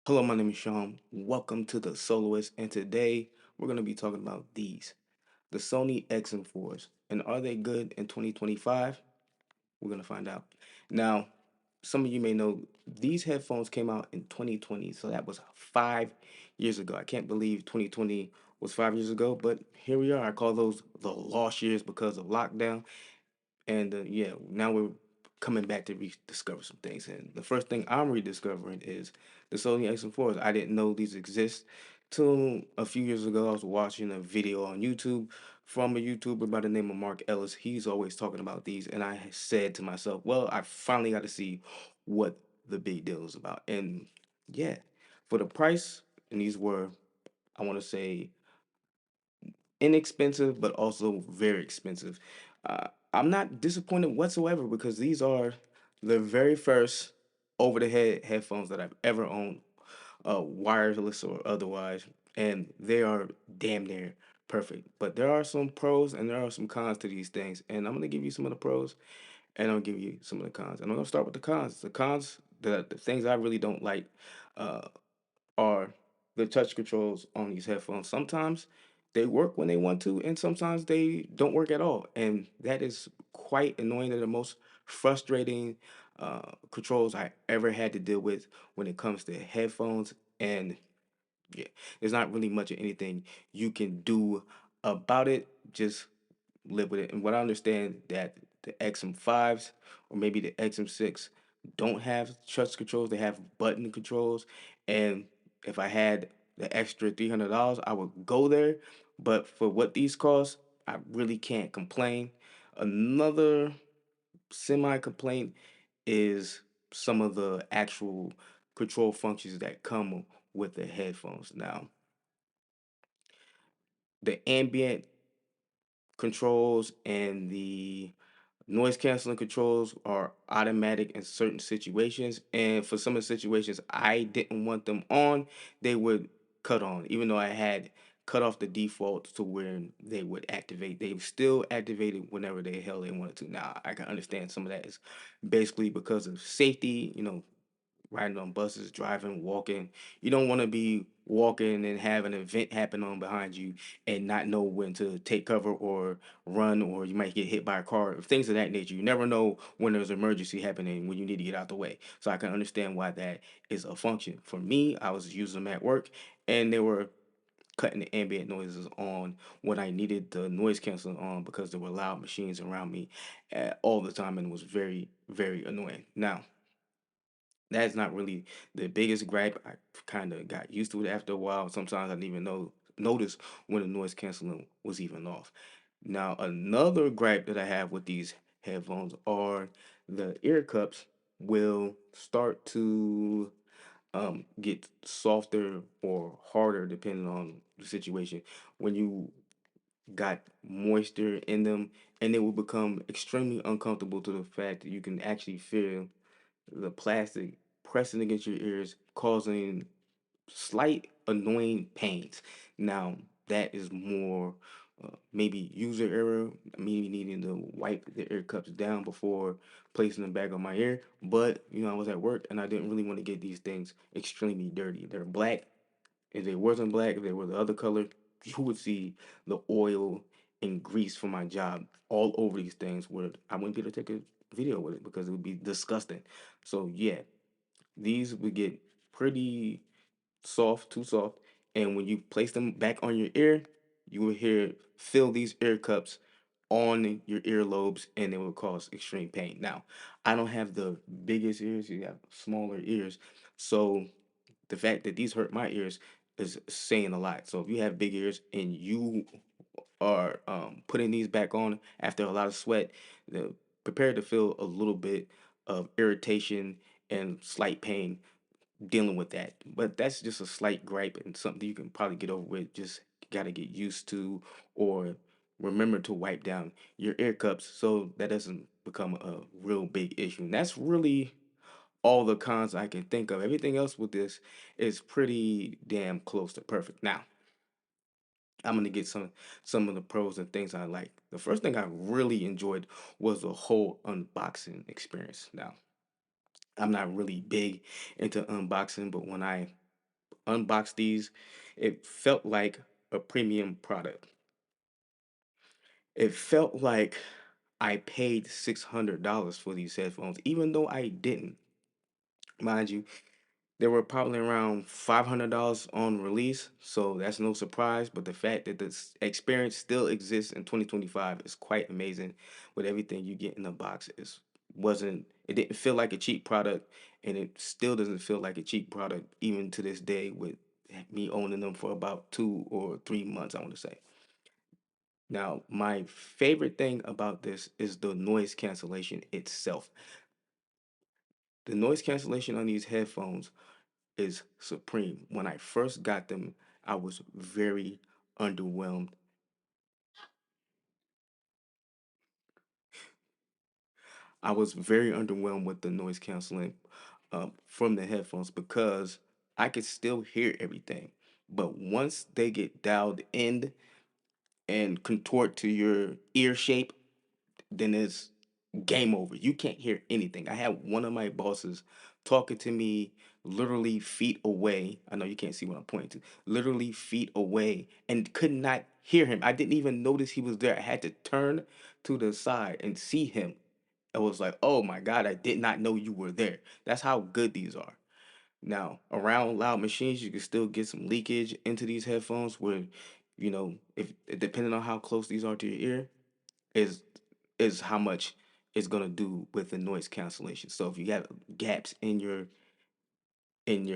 Hello, my name is Shaun. Welcome to the Soloist, and today we're going to be talking about the Sony XM4s. And are they good in 2025? We're going to find out. Now, some of you may know these headphones came out in 2020, so that was 5 years ago. I can't believe 2020 was 5 years ago, but here we are. I call those the lost years because of lockdown. And yeah, now we're coming back to rediscover some things. And the first thing I'm rediscovering is the Sony XM4s. I didn't know these exist till a few years ago. I was watching a video on YouTube from a YouTuber by the name of Mark Ellis. He's always talking about these, and I said to myself, "Well, I finally got to see what the big deal is about." And yeah, for the price, and these were, I want to say, inexpensive, but also very expensive. I'm not disappointed whatsoever because these are the very first over the head headphones that I've ever owned, wireless or otherwise, and they are damn near perfect. But there are some pros and there are some cons to these things, and I'm gonna give you some of the pros and I'll give you some of the cons. And I'm gonna start with the cons. The cons, the things I really don't like. Uh, are the touch controls on these headphones. Sometimes they work when they want to, and sometimes they don't work at all. And that is quite annoying. They're the most frustrating controls I ever had to deal with when it comes to headphones. And yeah, there's not really much of anything you can do about it. Just live with it. And what I understand that the XM5s or maybe the XM6 don't have touch controls. They have button controls. And if I had the extra $300, I would go there. But for what these cost, I really can't complain. Another semi complaint is some of the actual control functions that come with the headphones. Now, the ambient controls and the noise canceling controls are automatic in certain situations, and for some of the situations I didn't want them on, they would cut on. Even though I had cut off the default to where they would activate, they still activated whenever the hell they wanted to. Now I can understand some of that is basically because of safety, riding on buses, driving, walking. You don't want to be walking and have an event happen on behind you and not know when to take cover or run, or you might get hit by a car, things of that nature. You never know when there's an emergency happening when you need to get out the way. So I can understand why that is a function. For me, I was using them at work and they were cutting the ambient noises on when I needed the noise canceling on because there were loud machines around me all the time and it was very, very annoying. Now, that's not really the biggest gripe. I kind of got used to it after a while. Sometimes I didn't even notice when the noise canceling was even off. Now, another gripe that I have with these headphones are the ear cups will start to get softer or harder depending on the situation. When you got moisture in them, and they will become extremely uncomfortable to the fact that you can actually feel the plastic pressing against your ears, causing slight annoying pains. Now, that is more maybe user error, me needing to wipe the ear cups down before placing them back on my ear. But, I was at work and I didn't really want to get these things extremely dirty. They're black. If they wasn't black, if they were the other color, you would see the oil and grease from my job all over these things where I wouldn't be able to take a video with it because it would be disgusting. So yeah, these would get pretty soft, too soft, and when you place them back on your ear, you will feel these ear cups on your earlobes and it will cause extreme pain. Now, I don't have the biggest ears, you have smaller ears. So the fact that these hurt my ears is saying a lot. So if you have big ears and you are putting these back on after a lot of sweat, the, prepare to feel a little bit of irritation and slight pain dealing with that. But that's just a slight gripe and something you can probably get over with. Just gotta get used to or remember to wipe down your ear cups so that doesn't become a real big issue. And that's really all the cons I can think of. Everything else with this is pretty damn close to perfect. Now, I'm gonna get some of the pros and things I like. The first thing I really enjoyed was the whole unboxing experience. Now, I'm not really big into unboxing, but when I unboxed these, it felt like a premium product. It felt like I paid $600 for these headphones, even though I didn't. Mind you, they were probably around $500 on release, so that's no surprise. But the fact that this experience still exists in 2025 is quite amazing. With everything you get in the box, it didn't feel like a cheap product, and it still doesn't feel like a cheap product even to this day. With me owning them for about 2 or 3 months, I want to say. Now, my favorite thing about this is the noise cancellation itself. The noise cancellation on these headphones is supreme. When I first got them, I was very underwhelmed. I was very underwhelmed with the noise canceling from the headphones because I could still hear everything. But once they get dialed in and contort to your ear shape, then it's game over. You can't hear anything. I had one of my bosses talking to me literally feet away. I know you can't see what I'm pointing to. Literally feet away and could not hear him. I didn't even notice he was there. I had to turn to the side and see him. I was like, oh my God, I did not know you were there. That's how good these are. Now, around loud machines, you can still get some leakage into these headphones where, if depending on how close these are to your ear, is is how much it's gonna do with the noise cancellation. So if you have gaps in your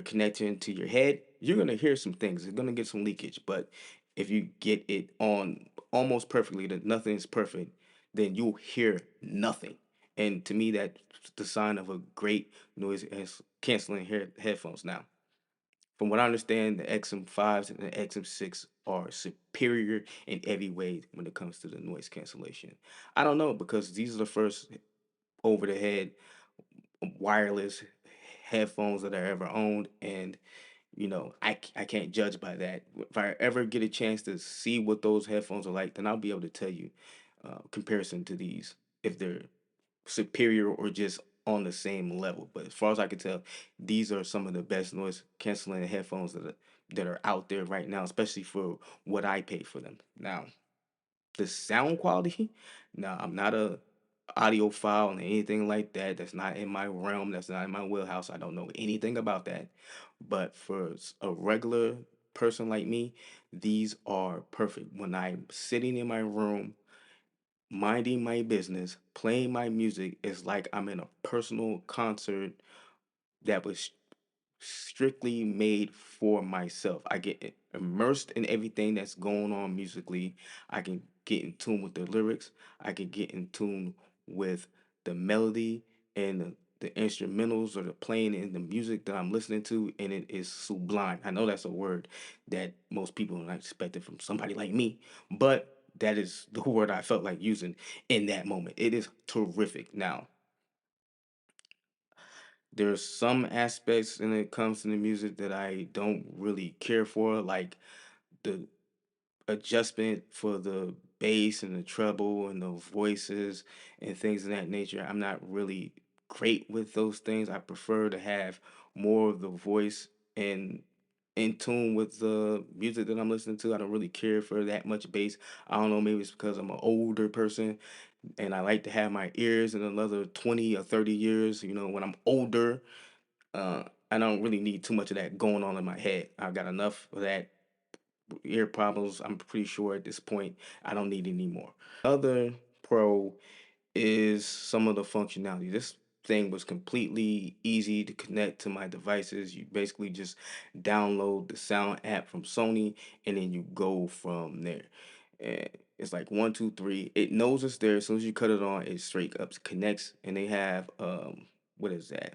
connection to your head, you're gonna hear some things. It's gonna get some leakage. But if you get it on almost perfectly, that nothing is perfect, then you'll hear nothing. And to me, that's the sign of a great noise canceling headphones. Now, from what I understand, the XM5s and the XM6 are superior in every way when it comes to the noise cancellation. I don't know because these are the first over the head wireless headphones that I ever owned, and I can't judge by that. If I ever get a chance to see what those headphones are like, then I'll be able to tell you comparison to these if they're superior or just on the same level. But as far as I can tell, these are some of the best noise canceling headphones that are out there right now, especially for what I pay for them. Now, the sound quality, now I'm not a audiophile and anything like that. That's not in my realm. That's not in my wheelhouse. I don't know anything about that. But for a regular person like me, these are perfect. When I'm sitting in my room minding my business, playing my music, is like I'm in a personal concert that was strictly made for myself. I get immersed in everything that's going on musically. I can get in tune with the lyrics. I can get in tune with the melody and the instrumentals or the playing and the music that I'm listening to, and it is sublime. I know that's a word that most people are not expecting from somebody like me, but that is the word I felt like using in that moment. It is terrific. Now, there's some aspects when it comes to the music that I don't really care for, like the adjustment for the bass and the treble and the voices and things of that nature. I'm not really great with those things. I prefer to have more of the voice and in tune with the music that I'm listening to. I don't really care for that much bass. I don't know, maybe it's because I'm an older person and I like to have my ears in another 20 or 30 years, when I'm older. uh, I don't really need too much of that going on in my head. I've got enough of that ear problems. I'm pretty sure at this point I don't need any more. Other pro is some of the functionality. This thing was completely easy to connect to my devices. You basically just download the sound app from Sony and then you go from there. And it's like one, two, three. It knows it's there. As soon as you cut it on, it straight up connects. And they have what is that?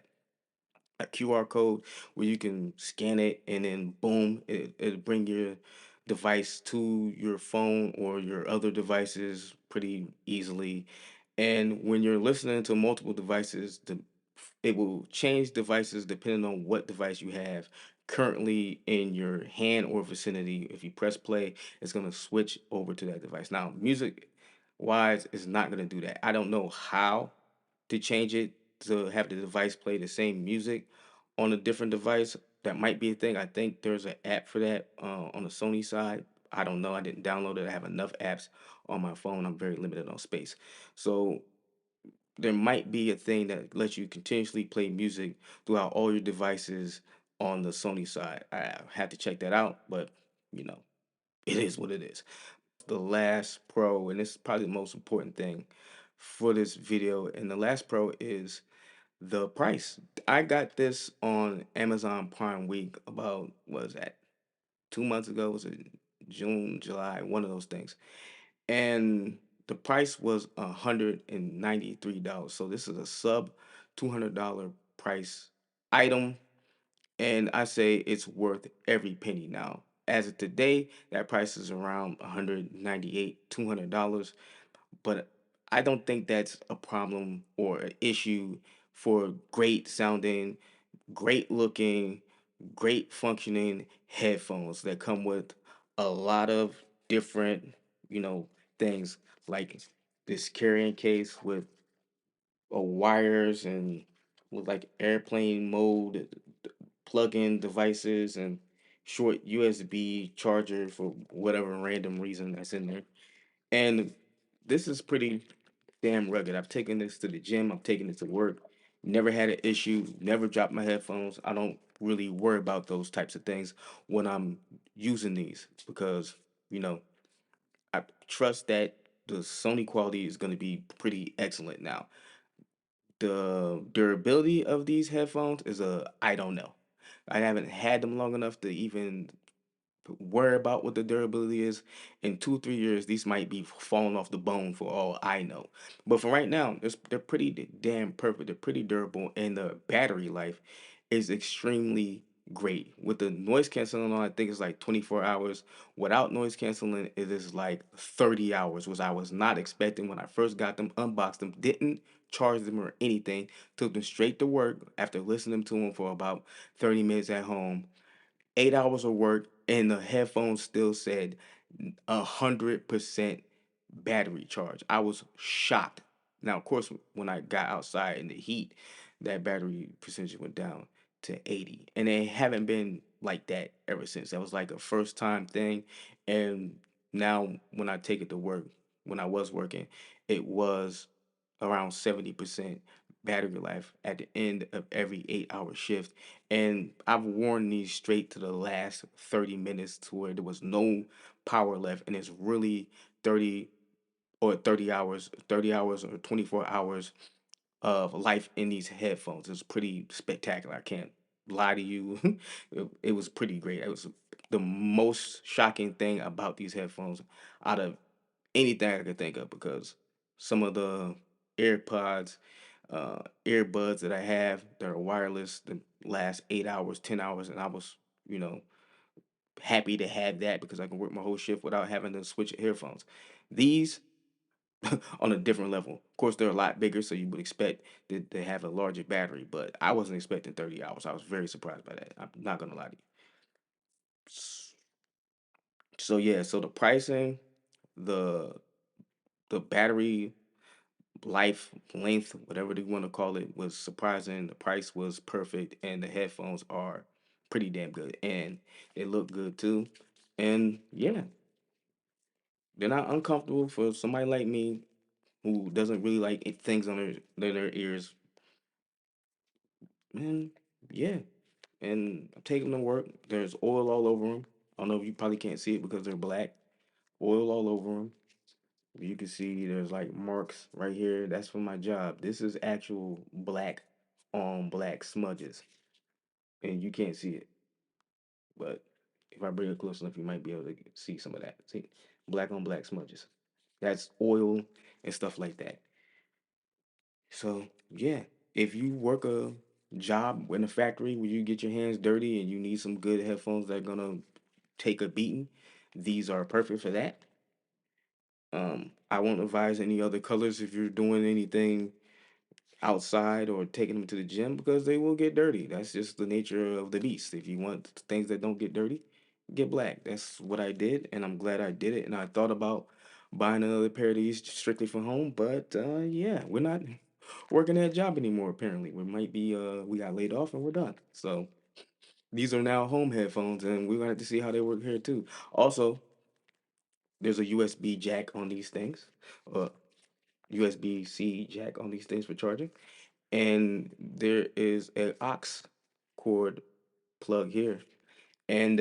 A QR code where you can scan it and then boom, it'll bring your device to your phone or your other devices pretty easily. And when you're listening to multiple devices, it will change devices depending on what device you have currently in your hand or vicinity. If you press play, it's going to switch over to that device. Now, music wise is not going to do that. I don't know how to change it to have the device play the same music on a different device. that might be a thing. I think there's an app for that on the Sony side. I don't know. I didn't download it. I have enough apps on my phone. I'm very limited on space. So there might be a thing that lets you continuously play music throughout all your devices on the Sony side. I have to check that out, but you know, it is what it is. The last pro, and this is probably the most important thing for this video, and the last pro is the price. I got this on Amazon Prime Week about, what was that, 2 months ago? Was it June, July, one of those things? And the price was $193. So this is a sub $200 price item, and I say it's worth every penny now. As of today, that price is around 198, $200, but I don't think that's a problem or an issue for great sounding, great looking, great functioning headphones that come with a lot of different, you know, things like this carrying case with wires and with like airplane mode plug-in devices and short USB charger for whatever random reason that's in there. And this is pretty damn rugged. I've taken this to the gym, I've taken it to work, never had an issue, never dropped my headphones. I don't really worry about those types of things when I'm using these because, you know, I trust that the Sony quality is going to be pretty excellent now. The durability of these headphones is a I don't know. I haven't had them long enough to even worry about what the durability is. In 2 3 years, these might be falling off the bone for all I know. But for right now, they're pretty damn perfect. They're pretty durable, and the battery life is extremely great. With the noise canceling on, I think it's like 24 hours. Without noise canceling, it is like 30 hours, which I was not expecting when I first got them, unboxed them, didn't charge them or anything, took them straight to work after listening to them for about 30 minutes at home. 8 hours of work, and the headphones still said 100% battery charge. I was shocked. Now, of course, when I got outside in the heat, that battery percentage went down to 80, and they haven't been like that ever since. That was like a first time thing, and now when I take it to work, when I was working, it was around 70% battery life at the end of every 8 hour shift. And I've worn these straight to the last 30 minutes to where there was no power left. And it's really 30 or 30 hours, 30 hours or 24 hours of life in these headphones. It's pretty spectacular. I can't lie to you. It was pretty great. It was the most shocking thing about these headphones out of anything I could think of, because some of the AirPods, earbuds that I have that are wireless, the last 8 hours, 10 hours, and I was, you know, happy to have that because I can work my whole shift without having to switch earphones. These on a different level. Of course, they're a lot bigger, so you would expect that they have a larger battery, but I wasn't expecting 30 hours. I was very surprised by that. I'm not gonna lie to you. So yeah, so the pricing, the the battery life, length, whatever they want to call it, was surprising. The price was perfect, and the headphones are pretty damn good, and they look good too. And yeah, they're not uncomfortable for somebody like me who doesn't really like things on their ears. And yeah, and I'm taking them to work. There's oil all over them. I don't know if you probably can't see it because they're black. Oil all over them. You can see there's like marks right here. That's for my job. This is actual black on black smudges, and you can't see it. But if I bring it close enough, you might be able to see some of that. See, black on black smudges. That's oil and stuff like that. So yeah, if you work a job in a factory where you get your hands dirty and you need some good headphones that are gonna take a beating, these are perfect for that. I won't advise any other colors if you're doing anything outside or taking them to the gym because they will get dirty. That's just the nature of the beast. If you want things that don't get dirty, get black. That's what I did, and I'm glad I did it. And I thought about buying another pair of these strictly for home, but yeah, we're not working that job anymore. Apparently, we might be we got laid off and we're done. So These are now home headphones, and we're gonna have to see how they work here too. Also, there's a USB jack on these things, uh, USB-C jack on these things for charging, and there is a aux cord plug here, and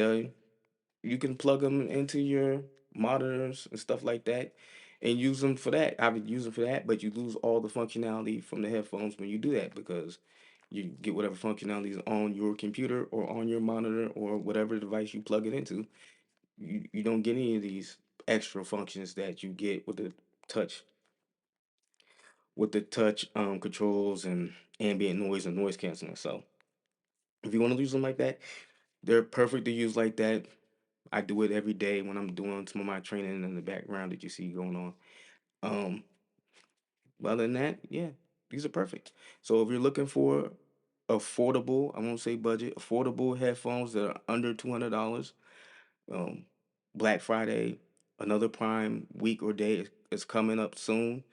you can plug them into your monitors and stuff like that, and use them for that. I would use them for that, but you lose all the functionality from the headphones when you do that because you get whatever functionality is on your computer or on your monitor or whatever device you plug it into. You don't get any of these extra functions that you get touch with the touch controls and ambient noise and noise canceling. So if you want to use them like that, they're perfect to use like that. I do it every day when I'm doing some of my training in the background that you see going on. Um, but other than that, yeah, these are perfect. So if you're looking for affordable, I won't say budget, affordable headphones that are under $200, um, Black Friday, another Prime week or day is coming up soon.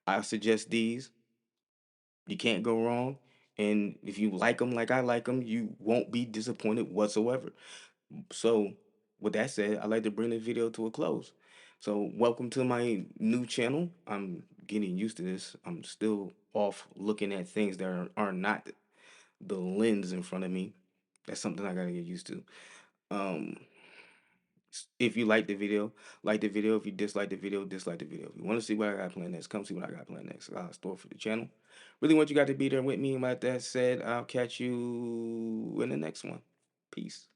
I suggest these. You can't go wrong. And if you like them like I like them, you won't be disappointed whatsoever. So, with that said, I'd like to bring the video to a close. So, welcome to my new channel. I'm getting used to this. I'm still off looking at things that are not the lens in front of me. That's something I gotta get used to. Um, if you like the video. If you dislike the video, dislike the video. If you want to see what I got planned next, come see what I got planned next. I got a store for the channel. Really want you guys to be there with me. And with that said, I'll catch you in the next one. Peace.